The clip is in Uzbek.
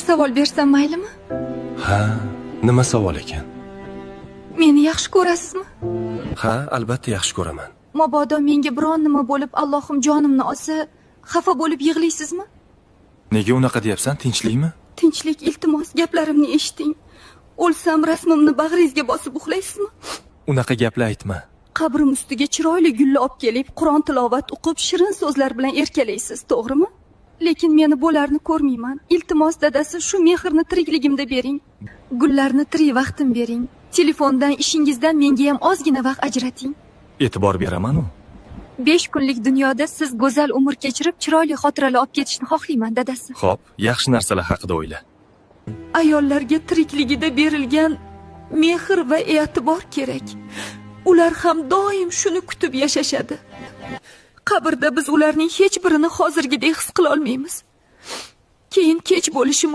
savol bersam maylimi? Ha, nima savol ekan? Meni yaxshi ko'rasizmi? Ha, albatta yaxshi ko'raman. Mabodo menga biron nima bo'lib, Allohim jonimni olsa, xafa bo'lib yig'laysizmi? Nega unaqa deyapsan? Tinchlikmi? Tinchlik, iltimos, gaplarimni eshiting. O'lsam rasmimni bag'ringizga bosib uxlaysizmi? Unaqa gaplar aytma. Qabrim ustiga chiroyli gulni olib kelib, Qur'on tilovat o'qib, shirin so'zlar bilan erkalaysiz, to'g'rimi? Lekin meni bularni ko'rmayman. Iltimos dadasi, shu mehrni tirikligimda bering. Gullarni tirik vaqtim bering. Telefondan, ishingizdan menga ham ozgina vaqt ajrating. E'tibor beraman-u. 5 kunlik dunyoda siz go'zal umr kechirib, chiroyli xotiralar olib ketishni xohlayman, dadasi. Xo'p, yaxshi narsalar haqida o'yla. Ayollarga tirikligida berilgan mehr va e'tibor kerak. Ular ham doim shuni kutib yashashadi. Qabrda biz ularning hech birini hozirgidek his qila olmaymiz. Keyin kech bo'lishi